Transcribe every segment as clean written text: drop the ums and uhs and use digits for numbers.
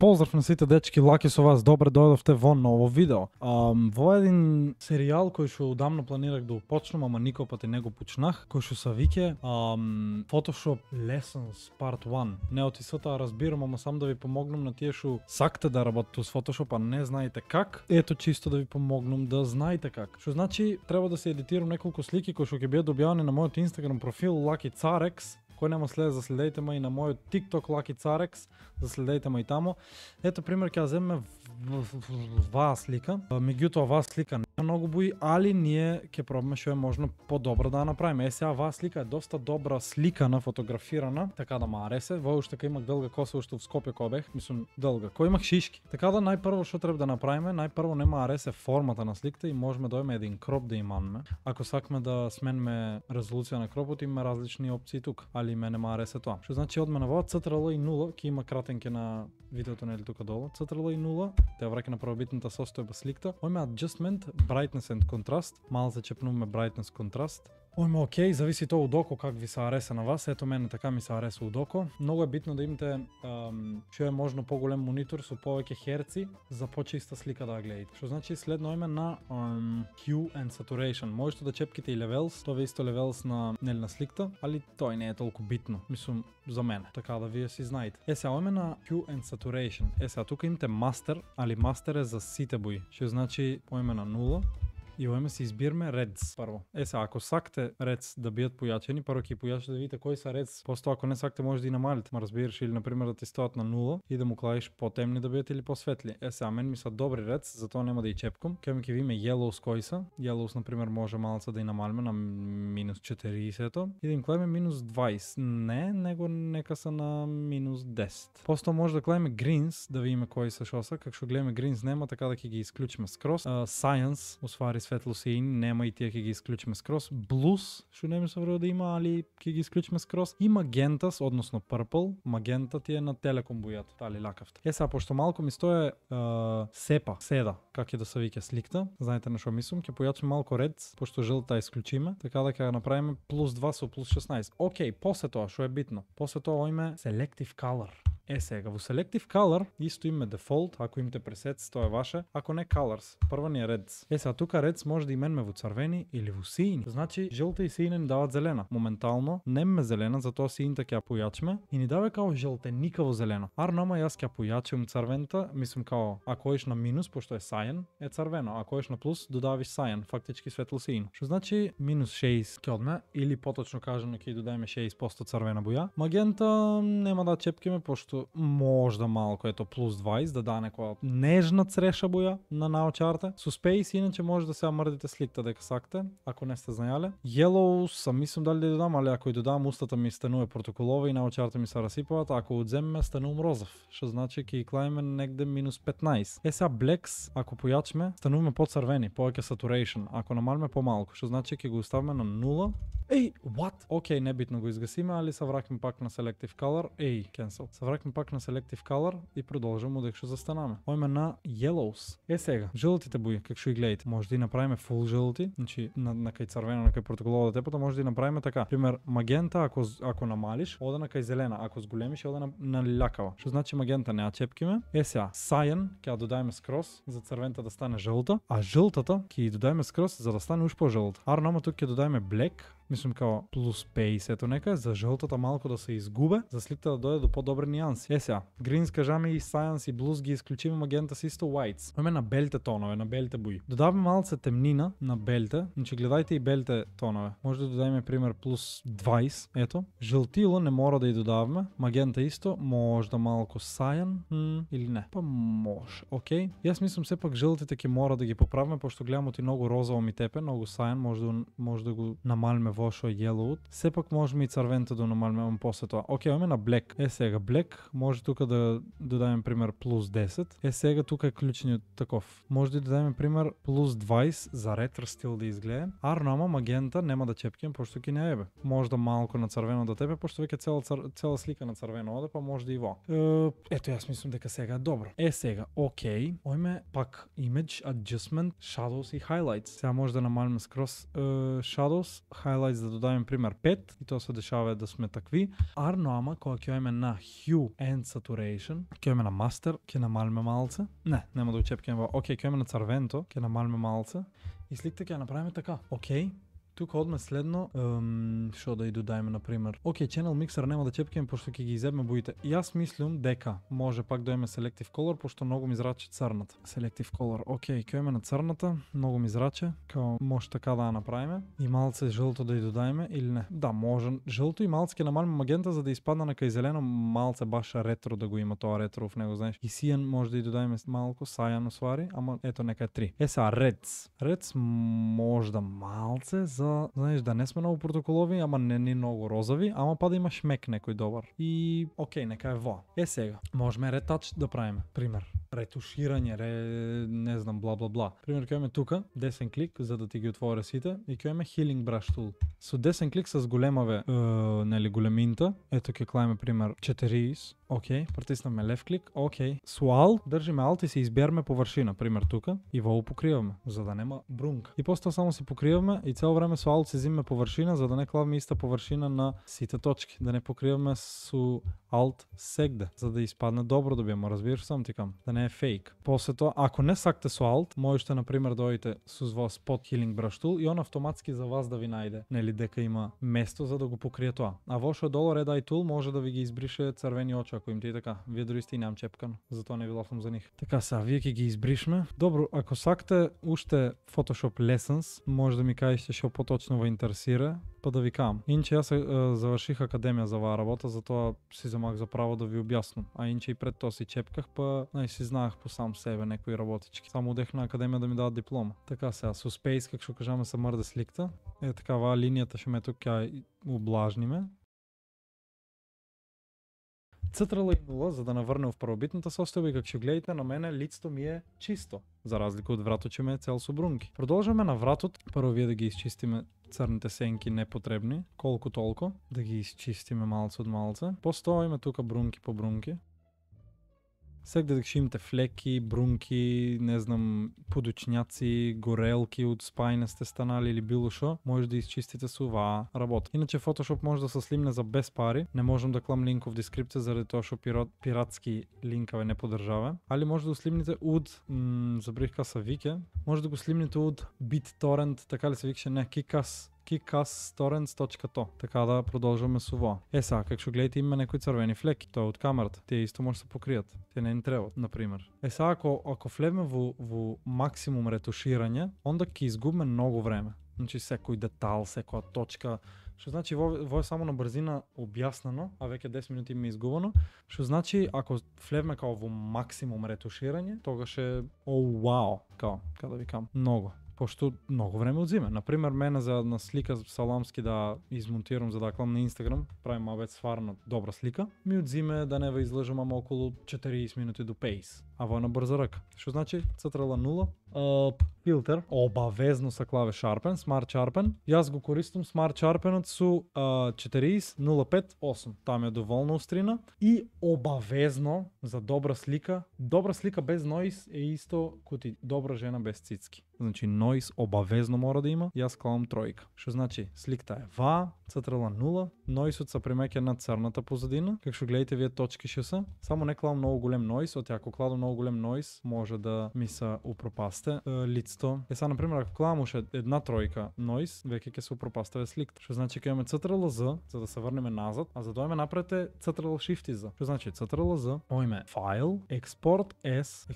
Поздрав на сите дечки, Лаки со вас, добре дојдовте во ново видео. Во еден серијал кој што одамно планирах да почнам, ама никој пати не го почнах, кој што се виќе Photoshop Lessons Part 1. Не од истото разбирам, ама сам да ви помогнам на тие што сакате да работите со Photoshop, а не знаете как. Ето чисто да ви помогнам да знаете как. Што значи треба да се едитирам неколку слики кои што ќе бидат објавени на мојот Instagram профил Lucky Carex. Кој нема следа, заследете ме и на мојот TikTok Lucky Carex, заследете ме и тамо. Ето пример ќе ја земеме ваа слика. Меѓутоа ваа слика не е многу бои, али ние ќе пробаме што е можно подобро да ја направиме. Сега ваа слика е доста добра сликана, фотографирана, така да ме аресе. Во уште кога имах делга коса, уште в Скопје кога бех, мислам делга, кој имах шишки. Така да најпрво што треба да направиме, најпрво нема аресе формата на сликата и можеме да дојме еден кроп да имаме. Ако сакаме да смениме резолуција на кропот, имаме различни опции тука, али мене ма аресе тоа. Што значи одме на во CTRL и 0, ќе има кратенке на видеото нели тука долу. CTRL и 0, те враќа на првобитната состојба сликата. Ојме adjustment, brightness and contrast, малце чепнуваме brightness contrast. Ојме окей, зависи тоа од око как ви се ареса на вас. Ето мене така ми се ареса од око. Многу е битно да имате што е можно поголем монитор со повеќе херци за почиста слика да ја гледате. Што значи следно ојме на hue and saturation. Можете да чепките и levels, тоа е исто levels на нели на сликата, али тоа не е толку битно. Мислам за мене, така да вие си знаете. Сега ојме на hue and saturation. Сега тука имате master, али master е за сите бои. Што значи ојме на 0. И ојме се избираме reds прво. Сега ако сакате reds да бидат појачени, прво ќе појачите да видите кои се reds. После тоа ако не сакате може да и намалите, ма разбираш, или на пример да ти стоат на 0 и да му кладиш потемни да бидат или посветли. Сега мен ми се добри reds, затоа нема да и чепкам. Ќе видиме yellows кои се. Yellows на пример може малце да и намалиме на минус 40 и да им кладеме минус 20. Не, него нека се на минус 10. После тоа може да кладеме greens да видиме кои се шоса. Како што гледаме greens нема, така да ќе ги исклучиме скрос. Science, усвари светло-син, нема и тие ќе ги исклучиме скрос. Blues, што не ми се вреди да има, али ќе ги исклучиме скрос. И Magentas, односно Purple. Magenta ти е на телеком бојата, тали лакавте. Сега пошто малку ми стое седа, как ќе да се вика сликта. Знаете на што мислам, ќе појачиме малку reds, пошто жлта исклучиме, така да ќе направиме плюс 2 со плюс 16. Океј, после тоа што е битно. После тоа ојме Selective Color. Сега, во Selective Color исто име Default, ако имате пресетс, тоа е ваше, ако не Colors, прва ни е Reds. Сега, тука Reds може да именме во црвени или во сини. Значи, жлта и сини ни дават зелена. Моментално, немме зелена, затоа сините ќе ја појачиме и ни дава као жлтеникаво зелено. Арнома јас ќе појачувам црвената, мислам као, ако еш на минус, пошто е сајен, е црвено, ако еш на плюс, додавиш сајен, фактички светло сино. Што значи, минус 6 ќе одме, или поточно кажано ќе додајме 6% црвена боја. Магента нема да чепкиме, пошто можда малко ето плюс 20 да да некоја нежна цреша боја на наочарте. Со Space иначе може да се мрдите сликта дека сакате, ако не сте знаеле. Yellow сам мислам дали да додам, али ако и додам устата ми станува протоколова и наочарте ми се расипуваат, ако одземеме станувам розов, што значи ќе ги клаиме негде минус 15. Сега Blacks, ако појачиме, стануваме поцрвени, повеќе saturation, ако намалиме помалку, што значи ќе го оставиме на 0. What? Океј, небитно го изгасиме, али се враќаме пак на Selective Color. Cancel. Се враќаме пак на Selective Color и продолжуваме дека што застанаме. Ојме на Yellows. Сега, жлтите бои, како што ги гледате, може да и направиме full жлти, значи на кај црвено, на кај протоколова тепата, може да и направиме така. Пример, магента ако намалиш, оде на кај зелена, ако зголемиш, оде на лилакава. Што значи магента не ја чепкиме. Сега, cyan ќе ја додајме скрос за црвената да стане жлта, а жлтата ќе ја додајме скрос за да стане уште по-жлта. Арнома тук ќе додајме black. Мислам као плюс Space, ето нека, за жлтата малку да се изгубе, за сликата да дојде до по-добри нијанси. Сега, Greens кажаме и Science и Blues ги исклучиме, Magenta си исто Whites. Оме на белите тонове, на белите бои. Додаваме малце темнина на белите, значи гледајте и белите тонове. Може да додајме пример плюс 20, ето. Жлтило не мора да ја додаваме, Magenta исто, може да малку Cyan, или не. Па може, окей. Јас мислам сепак жлтите ќе мора да ги поправиме, пошто гледам оти многу розово ми тепе, многу Cyan, може да го намалиме вошо yellow. Сепак можеме и црвеното да намалиме после тоа. Океј, оме на black. Сега black може тука да додајме пример плюс 10. Сега тука е клучниот таков. Може да додајме пример плюс 20 за ретро стил да изгледа. Арнома магента нема да чепким пошто ќе не ебе. Може да малку на црвено да тепе, пошто веќе цела слика на црвено оде, па може да и во. Ето јас мислам дека сега е добро. Сега, океј, ојме пак image adjustment, shadows и highlights. Сега може да намалиме скрос shadows, highlights highlights да додајме пример 5 и тоа се дешава да сме такви. Арно ама кога ќе имаме на hue and saturation, ќе имаме на master, ќе намалиме малце. Не, нема да учепкаме во. Океј, ќе имаме на црвенто, ќе намалиме малце и сликата ќе ја направиме така. Океј. Тука одме следно, што да и додајме на пример. Океј, channel mixer нема да чепкаме пошто ќе ги изебме боите. Јас мислам дека може пак да имаме selective color пошто многу ми зраче црната. Selective color. Океј, ќе имаме на црната, многу ми зраче, као може така да ја направиме и малце жолто да и додајме или не. Да, може жолто и малце ќе намалиме магента за да испадне на кај зелено, малце баш ретро да го има тоа ретро в него, знаеш. И сијан може да и додајме малку, сајан усвари, ама ето нека е 3. Сега reds. Reds може да малце знаеш да не сме многу протоколови, ама не ни многу розови, ама па да има шмек некој добар. И океј, нека е во. Сега, можеме ретач да правиме. Пример, ретуширање, не знам, бла бла бла. Пример, ќе имаме тука десен клик за да ти ги отвори сите и ќе имаме healing brush tool. Со десен клик с големаве, нели големинта, ето ќе клајме пример 40. Океј, притиснаме лев клик, океј. Со Alt држиме Alt и се избереме површина, пример тука, и во покриваме, за да нема брунка. И после само се покриваме и цело време со Alt се земеме површина за да не клаваме иста површина на сите точки, да не покриваме со Alt сегде, за да испадне добро да биеме, разбираш сам ти кам, да не е фейк. После тоа, ако не сакате со Alt, можете на пример да одите со Spot Healing Brush Tool и он автоматски за вас да ви најде, нели дека има место за да го покрие тоа. А во што долу Red Eye Tool може да ви ги избрише црвени очи ако им ти така. Вие дори сте и немам чепкано, затоа не ви лафам за нив. Така сега, вие ќе ги избришме. Добро, ако сакате уште Photoshop Lessons, може да ми кажете што поточно ве интересира, па да ви кажам. Инче јас заврших академија за оваа работа, затоа си земах за право да ви објаснам. А инче и пред тоа си чепках, па си знаех по сам себе некои работички. Само одех на академија да ми дадат диплома. Така сега, со Space, како што кажаме, се мрде сликта. Е така, ваа линијата што ме тук ќе ублажниме. Ctrl и 0 за да наврне в првобитната состојба и како ќе гледате на мене лицето ми е чисто, за разлика од вратот што ме е цел со брунки. Продолжаме на вратот, прво вие да ги изчистиме црните сенки непотребни, колку толку, да ги изчистиме малце од малце. После тоа има тука брунки по брунки. Сегде дека ќе имате флеки, брунки, не знам, подучњаци, горелки од спајне сте станали или било шо, може да изчистите со оваа работа. Иначе Photoshop може да се слимне за без пари, не можам да клам линк в дескрипција заради тоа што пиратски линкове не поддржава, али може да го слимните од забрих ка се вике, може да го слимните од BitTorrent, така ли се викше, не, kickastorrents.to. Така да продолжуваме со во. Сега, како што гледате има некои црвени флеки, тоа од камерата. Тие исто може да се покријат. Тие не ни требаат, на пример. Сега ако влеземе во максимум ретуширање, онда ќе изгубиме многу време. Значи секој детал, секоја точка, што значи во е само на брзина објаснено, а веќе 10 минути има изгубено, што значи ако влеземе као во максимум ретуширање, тогаш е вау, као да ви кажам, многу. Пошто многу време одзима. Например, мене за една слика саламски да измонтирам за да клам на Инстаграм, правим абе стварно добра слика, ми одзиме да не ве излажам ама околу 40 минути до пейс. А во на брза ръка. Што значи Ctrl 0, филтер, обавезно са клаве Sharpen, Smart Sharpen. Јас го користам Smart Sharpenот со 40, 05, 8. Там е доволно острина и обавезно за добра слика без noise е исто кути добра жена без цицки. Значи noise обавезно мора да има, јас клавам тројка. Што значи сликата е ва, Ctrl 0, noise-от се примеќа на црната позадина, како што гледате вие точки што се. Само не клавам многу голем noise, оти ако кладам многу голем noise, може да ми се упропасте лицето. Сега на пример ако клавам уште една тројка noise, веќе ќе се упропаставе сликата. Што значи ќе имаме Ctrl Z за да се врнеме назад, а за да дојме напред е Ctrl Shift Z. Што значи Ctrl Z, ојме File, Export S,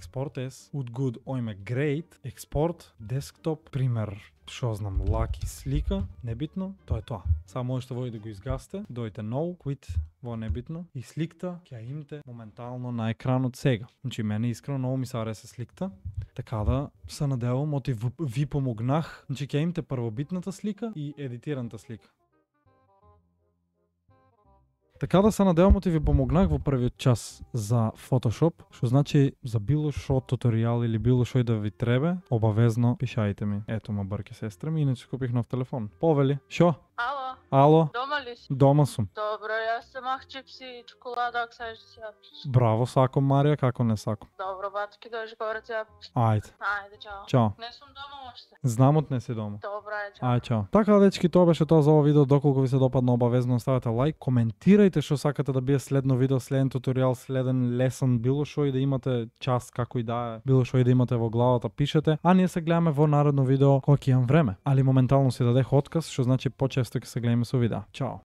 od good, ојме Great, Export, Desktop, пример, што знам, лаки слика, небитно, тоа е тоа. Само можете вој да го изгасте, дојте No, Quit, во небитно, и сликта ќе ја имате моментално на екранот сега. Значи, мене искрено многу ми се хареса сликта, така да се надевам, оти ви помогнах, значи ќе имате првобитната слика и едитираната слика. Така да се надевам оти ви помогнах во првиот час за Photoshop, што значи за било шо туторијал или било шо и да ви требе, обавезно пишајте ми. Ето ма брке сестра ми, иначе купих нов телефон. Повели, шо? Ало? Дома ли си? Дома сум. Добро, јас се мах чипси и чоколада, ако сакаш да си ја пиш. Браво, сакам Марија, како не сакам. Добро, бато ќе дојдеш горе ти ја пиш. Ајде. Ајде, чао. Чао. Не сум дома уште. Знам од не си дома. Добро, ајде, чао. Ај, чао. Така, дечки, тоа беше тоа за ова видео. Доколку ви се допадна, обавезно оставете лайк, коментирајте што сакате да биде следно видео, следен туторијал, следен лесон, било што и да имате час како и да е, било што и да имате во главата, пишете, а ние се гледаме во наредно видео кога ќе имам време. Али моментално си дадех отказ, што значи почесто ќе се гледаме со видеа. Чао.